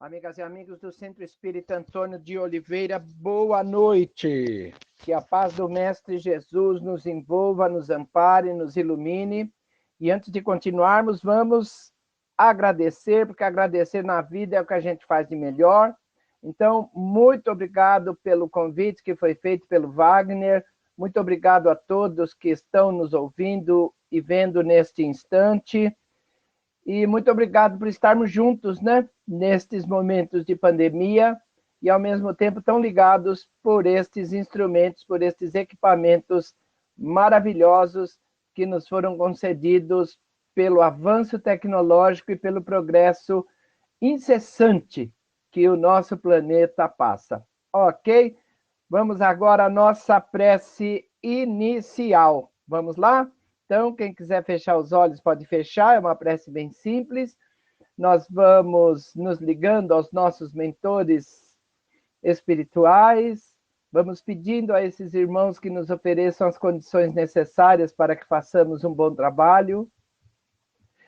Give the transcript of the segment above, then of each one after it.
Amigas e amigos do Centro Espírita Antônio de Oliveira, boa noite. Que a paz do Mestre Jesus nos envolva, nos ampare, nos ilumine. E antes de continuarmos, vamos agradecer, porque agradecer na vida é o que a gente faz de melhor. Então, muito obrigado pelo convite que foi feito pelo Wagner. Muito obrigado a todos que estão nos ouvindo e vendo neste instante. E muito obrigado por estarmos juntos, né? Nestes momentos de pandemia e, ao mesmo tempo, tão ligados por estes instrumentos, por estes equipamentos maravilhosos que nos foram concedidos pelo avanço tecnológico e pelo progresso incessante que o nosso planeta passa. Ok? Vamos agora à nossa prece inicial. Vamos lá? Então, quem quiser fechar os olhos pode fechar, é uma prece bem simples. Nós vamos nos ligando aos nossos mentores espirituais, vamos pedindo a esses irmãos que nos ofereçam as condições necessárias para que façamos um bom trabalho.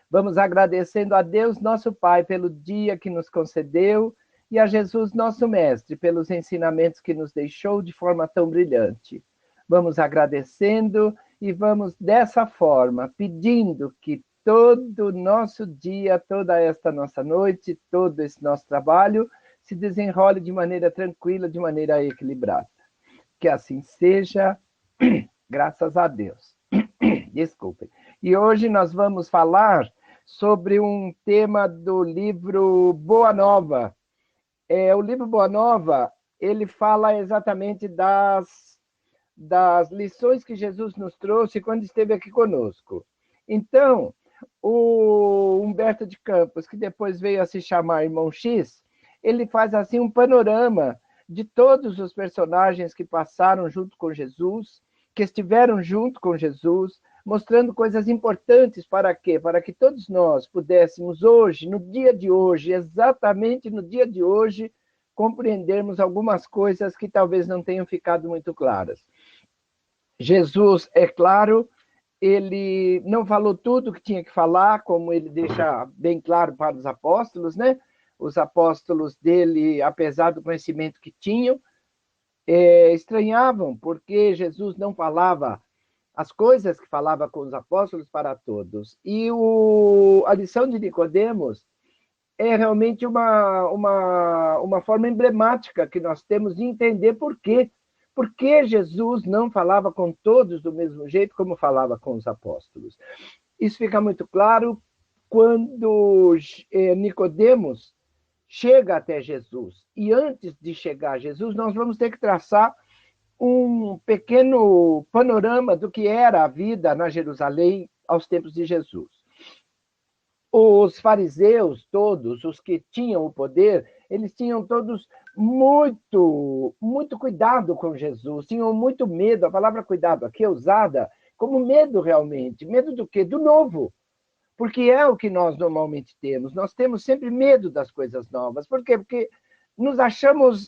Vamos agradecendo a Deus, nosso Pai, pelo dia que nos concedeu e a Jesus, nosso Mestre, pelos ensinamentos que nos deixou de forma tão brilhante. Vamos agradecendo e vamos dessa forma, pedindo que todo o nosso dia, toda esta nossa noite, todo esse nosso trabalho se desenrole de maneira tranquila, de maneira equilibrada. Que assim seja, graças a Deus. Desculpem. E hoje nós vamos falar sobre um tema do livro Boa Nova. O livro Boa Nova, ele fala exatamente das lições que Jesus nos trouxe quando esteve aqui conosco. Então, o Humberto de Campos, que depois veio a se chamar Irmão X, ele faz assim um panorama de todos os personagens que passaram junto com Jesus, que estiveram junto com Jesus, mostrando coisas importantes para quê? Para que todos nós pudéssemos hoje, no dia de hoje, exatamente no dia de hoje, compreendermos algumas coisas que talvez não tenham ficado muito claras. Jesus, é claro, ele não falou tudo que tinha que falar, como ele deixa bem claro para os apóstolos, né? Os apóstolos dele, apesar do conhecimento que tinham, estranhavam porque Jesus não falava as coisas que falava com os apóstolos para todos. E a lição de Nicodemos é realmente uma forma emblemática que nós temos de entender por quê. Por que Jesus não falava com todos do mesmo jeito como falava com os apóstolos? Isso fica muito claro quando Nicodemos chega até Jesus. E antes de chegar a Jesus, nós vamos ter que traçar um pequeno panorama do que era a vida na Jerusalém aos tempos de Jesus. Os fariseus todos, os que tinham o poder, eles tinham todos muito cuidado com Jesus, tinham muito medo. A palavra cuidado aqui é usada como medo realmente. Medo do quê? Do novo. Porque é o que nós normalmente temos. Nós temos sempre medo das coisas novas. Por quê? Porque nos achamos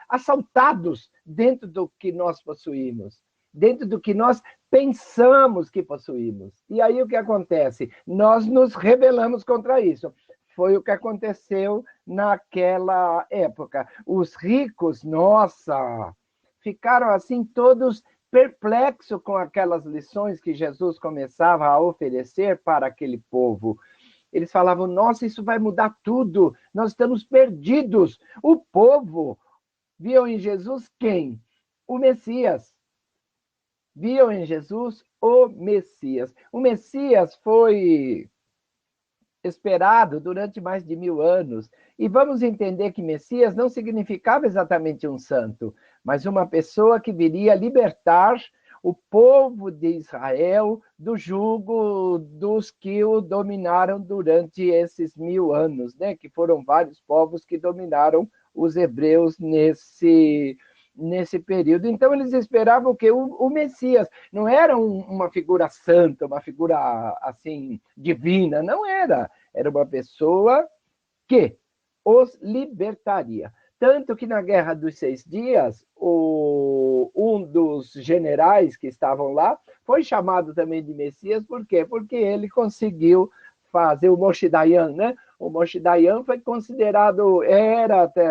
assaltados dentro do que nós possuímos, dentro do que nós pensamos que possuímos. E aí o que acontece? Nós nos rebelamos contra isso. Foi o que aconteceu naquela época. Os ricos, nossa, ficaram assim todos perplexos com aquelas lições que Jesus começava a oferecer para aquele povo. Eles falavam, nossa, isso vai mudar tudo, nós estamos perdidos. O povo viu em Jesus quem? O Messias. Viam em Jesus o Messias. O Messias foi esperado durante mais de 1000 anos. E vamos entender que Messias não significava exatamente um santo, mas uma pessoa que viria libertar o povo de Israel do jugo dos que o dominaram durante esses 1000 anos, né? Que foram vários povos que dominaram os hebreus nesse período. Então, eles esperavam que o Messias não era uma figura santa, uma figura assim divina, não era. Era uma pessoa que os libertaria. Tanto que na Guerra dos 6 Dias, um dos generais que estavam lá foi chamado também de Messias, por quê? Porque ele conseguiu fazer o Moshe Dayan, né? O Moshe Dayan foi considerado,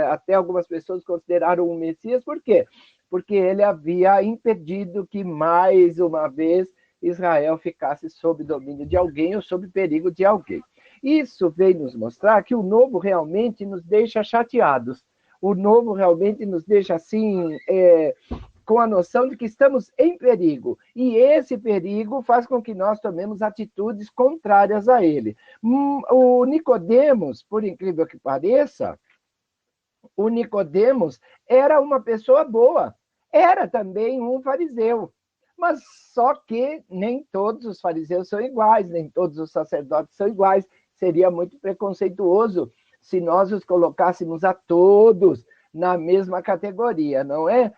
até algumas pessoas consideraram um Messias, por quê? Porque ele havia impedido que mais uma vez Israel ficasse sob domínio de alguém ou sob perigo de alguém. Isso veio nos mostrar que o novo realmente nos deixa chateados. O novo realmente nos deixa assim, com a noção de que estamos em perigo. E esse perigo faz com que nós tomemos atitudes contrárias a ele. O Nicodemos, por incrível que pareça, o Nicodemos era uma pessoa boa. Era também um fariseu. Mas só que nem todos os fariseus são iguais, nem todos os sacerdotes são iguais. Seria muito preconceituoso se nós os colocássemos a todos na mesma categoria, não é?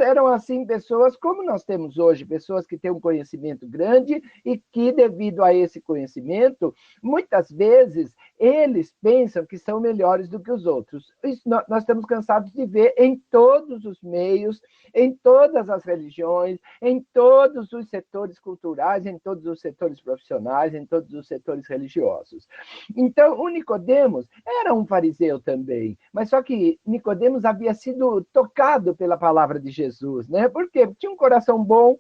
Eram assim pessoas como nós temos hoje, pessoas que têm um conhecimento grande e que, devido a esse conhecimento, muitas vezes eles pensam que são melhores do que os outros. Isso nós estamos cansados de ver em todos os meios, em todas as religiões, em todos os setores culturais, em todos os setores profissionais, em todos os setores religiosos. Então, o Nicodemos era um fariseu também, mas só que Nicodemos havia sido tocado pela palavra de Jesus, né? Porque tinha um coração bom,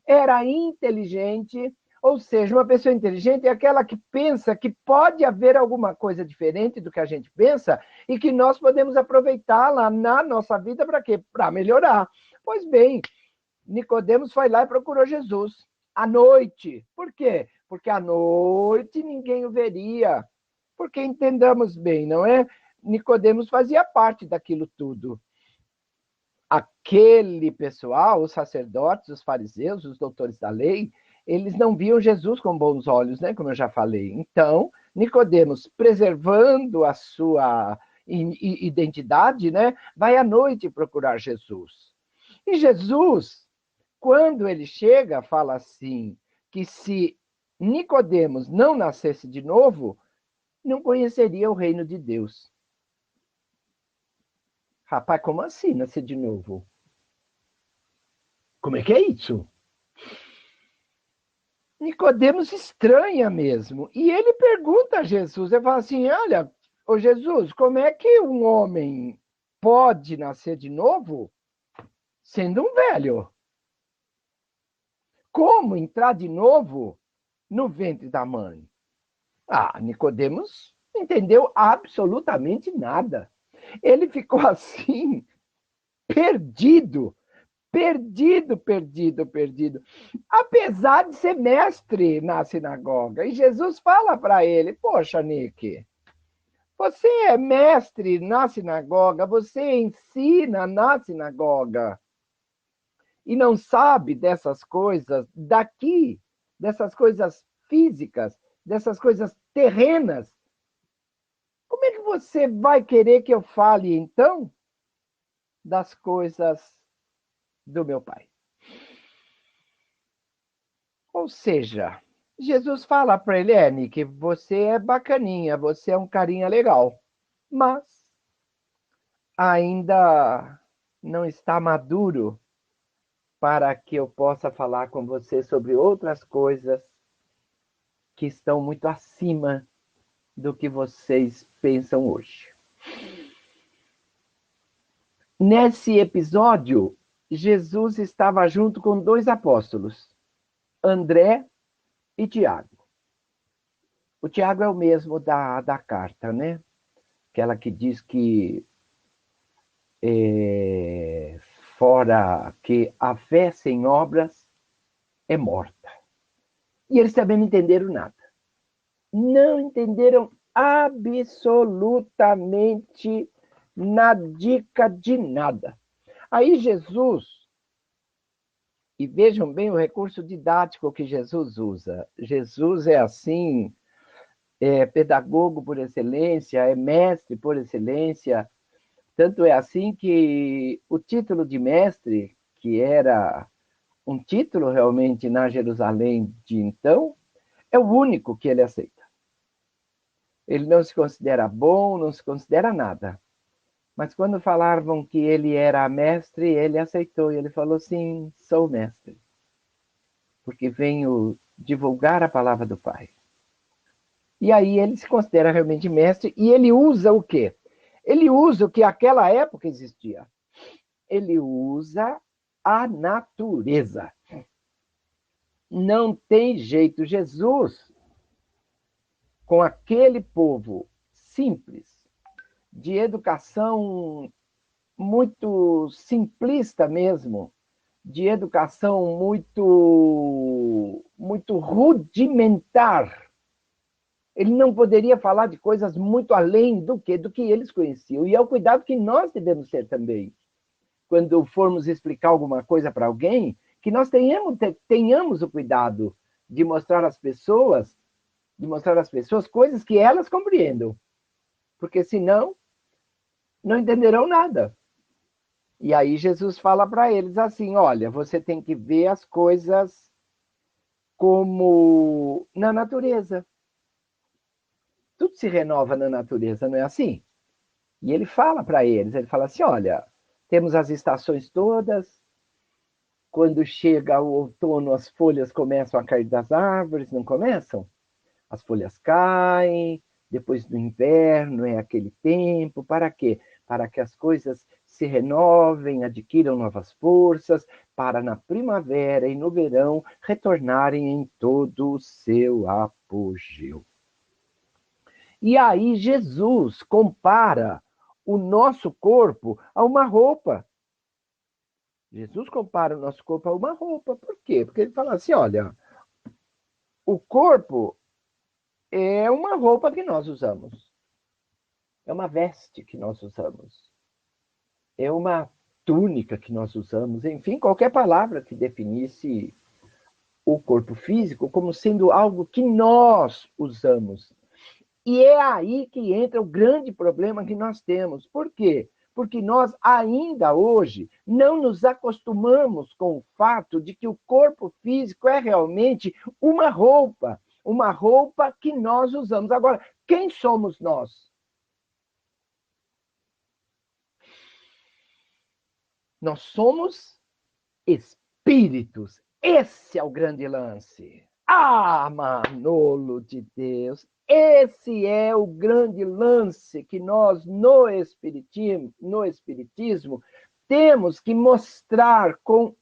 era inteligente, ou seja, uma pessoa inteligente é aquela que pensa que pode haver alguma coisa diferente do que a gente pensa e que nós podemos aproveitá-la na nossa vida para quê? Para melhorar. Pois bem, Nicodemos foi lá e procurou Jesus à noite. Por quê? Porque à noite ninguém o veria. Porque entendamos bem, não é? Nicodemos fazia parte daquilo tudo. Aquele pessoal, os sacerdotes, os fariseus, os doutores da lei, eles não viam Jesus com bons olhos, né? Como eu já falei. Então, Nicodemos, preservando a sua identidade, né? Vai à noite procurar Jesus. E Jesus, quando ele chega, fala assim, que se Nicodemos não nascesse de novo, não conheceria o reino de Deus. Rapaz, como assim nascer de novo? Como é que é isso? Nicodemos estranha mesmo. E ele pergunta a Jesus, ele fala assim, olha, ô Jesus, como é que um homem pode nascer de novo sendo um velho? Como entrar de novo no ventre da mãe? Ah, Nicodemos não entendeu absolutamente nada. Ele ficou assim, perdido, perdido. Apesar de ser mestre na sinagoga. E Jesus fala para ele, poxa, Nick, você é mestre na sinagoga, você ensina na sinagoga e não sabe dessas coisas daqui, dessas coisas físicas, dessas coisas terrenas. Como é que você vai querer que eu fale, então, das coisas do meu Pai? Ou seja, Jesus fala para ele, Nick, você é bacaninha, você é um carinha legal, mas ainda não está maduro para que eu possa falar com você sobre outras coisas que estão muito acima do que vocês pensam hoje. Nesse episódio, Jesus estava junto com dois apóstolos, André e Tiago. O Tiago é o mesmo da carta, né? Aquela que diz que fora que a fé sem obras é morta. E eles também não entenderam nada. Não entenderam absolutamente nadica de nada. Aí Jesus, e vejam bem o recurso didático que Jesus usa. Jesus é assim, é pedagogo por excelência, é mestre por excelência. Tanto é assim que o título de mestre, que era um título realmente na Jerusalém de então, é o único que ele aceita. Ele não se considera bom, não se considera nada. Mas quando falavam que ele era mestre, ele aceitou. E ele falou, sim, sou mestre. Porque venho divulgar a palavra do Pai. E aí ele se considera realmente mestre, e ele usa o quê? Ele usa o que naquela época existia. Ele usa a natureza. Não tem jeito. Jesus, com aquele povo simples, de educação muito simplista mesmo, de educação muito rudimentar, ele não poderia falar de coisas muito além do que eles conheciam. E é o cuidado que nós devemos ter também. Quando formos explicar alguma coisa para alguém, que nós tenhamos o cuidado de mostrar às pessoas coisas que elas compreendam. Porque senão, não entenderão nada. E aí Jesus fala para eles assim, olha, você tem que ver as coisas como na natureza. Tudo se renova na natureza, não é assim? E ele fala para eles, ele fala assim, olha, temos as estações todas, quando chega o outono, as folhas começam a cair das árvores, não começam? As folhas caem, depois do inverno é aquele tempo, para quê? Para que as coisas se renovem, adquiram novas forças, para na primavera e no verão retornarem em todo o seu apogeu. E aí Jesus compara o nosso corpo a uma roupa. Jesus compara o nosso corpo a uma roupa. Por quê? Porque ele fala assim, olha, o corpo é uma roupa que nós usamos. É uma veste que nós usamos. É uma túnica que nós usamos. Enfim, qualquer palavra que definisse o corpo físico como sendo algo que nós usamos. E é aí que entra o grande problema que nós temos. Por quê? Porque nós ainda hoje não nos acostumamos com o fato de que o corpo físico é realmente uma roupa que nós usamos. Agora, quem somos nós? Nós somos espíritos. Esse é o grande lance. Ah, Manolo de Deus, esse é o grande lance que nós, no Espiritismo, temos que mostrar com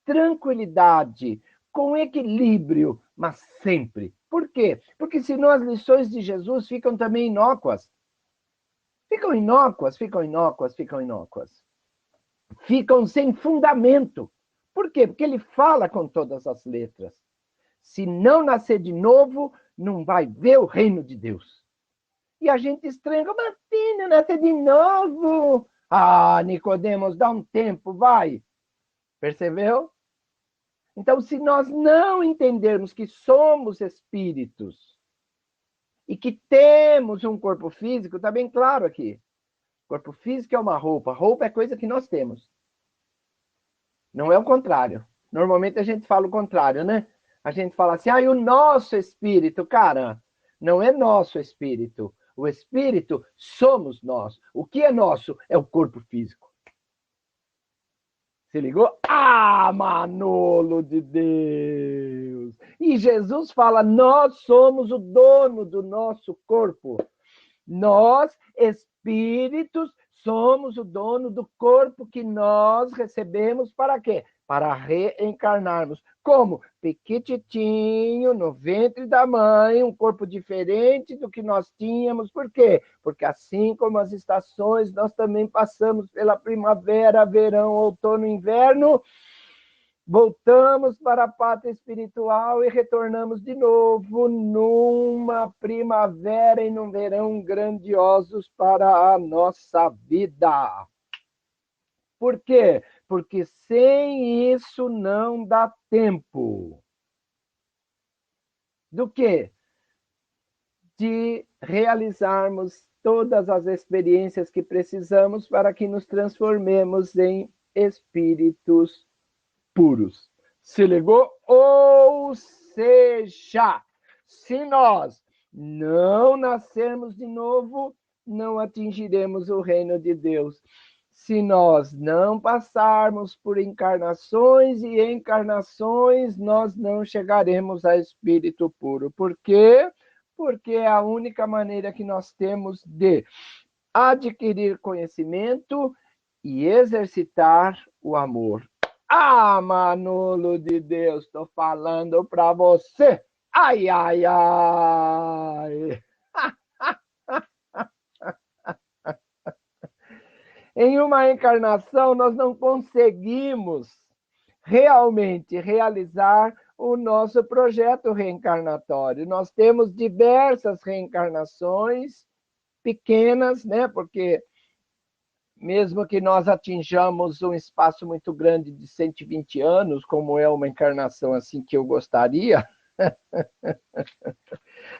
tranquilidade, com equilíbrio, mas sempre. Por quê? Porque senão as lições de Jesus ficam também inócuas. Ficam sem fundamento. Por quê? Porque ele fala com todas as letras. Se não nascer de novo, não vai ver o reino de Deus. E a gente estranha, como assim, não nascer de novo? Ah, Nicodemos, dá um tempo, vai. Percebeu? Então, se nós não entendermos que somos espíritos e que temos um corpo físico, está bem claro aqui. Corpo físico é uma roupa. Roupa é coisa que nós temos. Não é o contrário. Normalmente a gente fala o contrário, né? A gente fala assim, o nosso espírito, cara, não é nosso espírito. O espírito somos nós. O que é nosso é o corpo físico. Se ligou? Ah, Manolo de Deus! E Jesus fala, nós somos o dono do nosso corpo. Nós, espíritos, somos o dono do corpo que nós recebemos para quê? Para reencarnarmos. Como? Pequititinho, no ventre da mãe, um corpo diferente do que nós tínhamos. Por quê? Porque assim como as estações, nós também passamos pela primavera, verão, outono, inverno. Voltamos para a pátria espiritual e retornamos de novo numa primavera e num verão grandiosos para a nossa vida. Por quê? Porque sem isso não dá tempo. Do quê? De realizarmos todas as experiências que precisamos para que nos transformemos em espíritos puros. Se ligou? Ou seja, se nós não nascermos de novo, não atingiremos o reino de Deus. Se nós não passarmos por encarnações e encarnações, nós não chegaremos a espírito puro. Por quê? porque é a única maneira que nós temos de adquirir conhecimento e exercitar o amor. Ah, Manolo de Deus, estou falando para você. Ai, ai, ai. Em uma encarnação, nós não conseguimos realmente realizar o nosso projeto reencarnatório. Nós temos diversas reencarnações pequenas, né? Porque mesmo que nós atinjamos um espaço muito grande de 120 anos, como é uma encarnação assim que eu gostaria,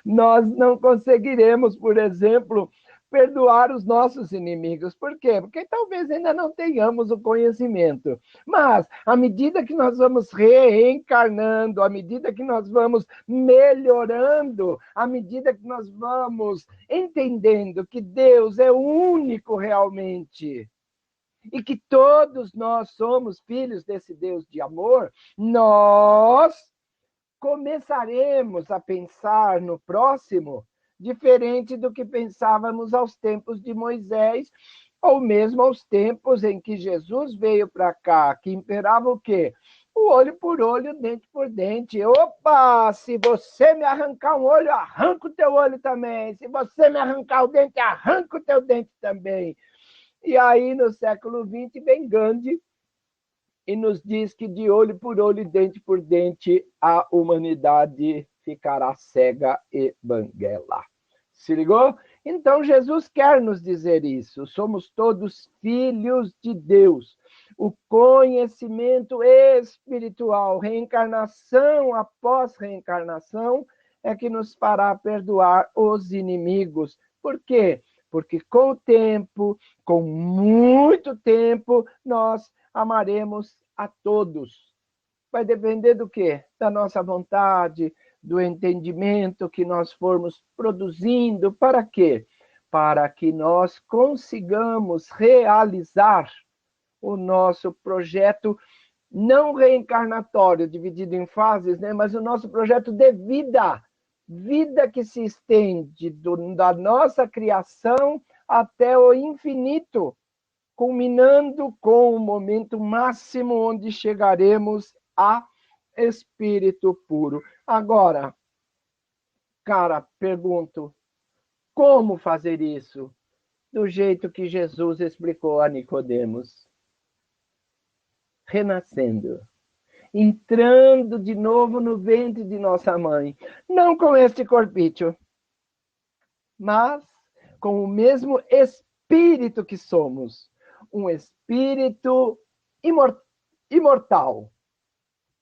nós não conseguiremos, por exemplo, perdoar os nossos inimigos. Por quê? Porque talvez ainda não tenhamos o conhecimento. Mas, à medida que nós vamos reencarnando, à medida que nós vamos melhorando, à medida que nós vamos entendendo que Deus é único realmente, e que todos nós somos filhos desse Deus de amor, nós começaremos a pensar no próximo diferente do que pensávamos aos tempos de Moisés, ou mesmo aos tempos em que Jesus veio para cá, que imperava o quê? O olho por olho, dente por dente. Opa, se você me arrancar um olho, arranca o teu olho também. Se você me arrancar o dente, arranca o teu dente também. E aí, no século XX, vem Gandhi e nos diz que de olho por olho e dente por dente a humanidade ficará cega e banguela. Se ligou? Então Jesus quer nos dizer isso. Somos todos filhos de Deus. O conhecimento espiritual, reencarnação após reencarnação, é que nos fará perdoar os inimigos. Por quê? Porque com o tempo, com muito tempo, nós amaremos a todos. Vai depender do quê? Da nossa vontade, do entendimento que nós formos produzindo. Para quê? Para que nós consigamos realizar o nosso projeto não reencarnatório, dividido em fases, né? Mas o nosso projeto de vida. Vida que se estende da nossa criação até o infinito, culminando com o momento máximo onde chegaremos a espírito puro. Agora, cara, pergunto, como fazer isso? Do jeito que Jesus explicou a Nicodemos. Renascendo. Entrando de novo no ventre de nossa mãe. Não com este corpício, mas com o mesmo espírito que somos. Um espírito imortal.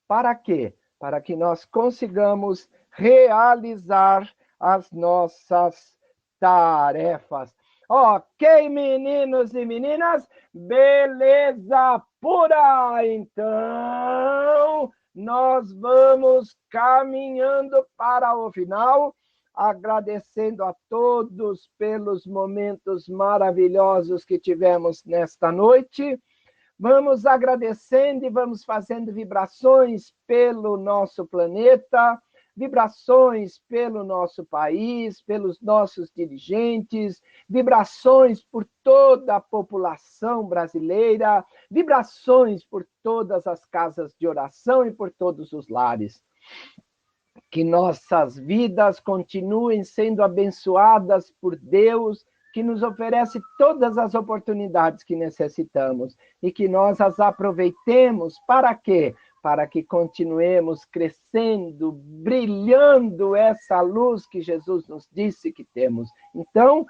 Para quê? Para que nós consigamos realizar as nossas tarefas. Ok, meninos e meninas? Beleza pura! Então, nós vamos caminhando para o final, agradecendo a todos pelos momentos maravilhosos que tivemos nesta noite. Vamos agradecendo e vamos fazendo vibrações pelo nosso planeta, vibrações pelo nosso país, pelos nossos dirigentes, vibrações por toda a população brasileira, vibrações por todas as casas de oração e por todos os lares. Que nossas vidas continuem sendo abençoadas por Deus, que nos oferece todas as oportunidades que necessitamos e que nós as aproveitemos para quê? Para que continuemos crescendo, brilhando essa luz que Jesus nos disse que temos. Então,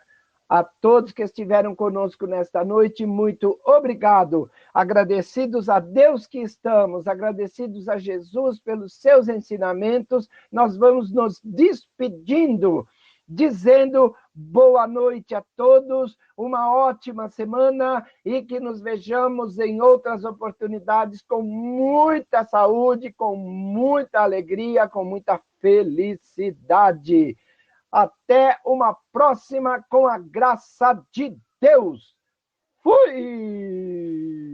a todos que estiveram conosco nesta noite, muito obrigado. Agradecidos a Deus que estamos, agradecidos a Jesus pelos seus ensinamentos, nós vamos nos despedindo, dizendo boa noite a todos, uma ótima semana e que nos vejamos em outras oportunidades com muita saúde, com muita alegria, com muita felicidade. Até uma próxima, com a graça de Deus. Fui!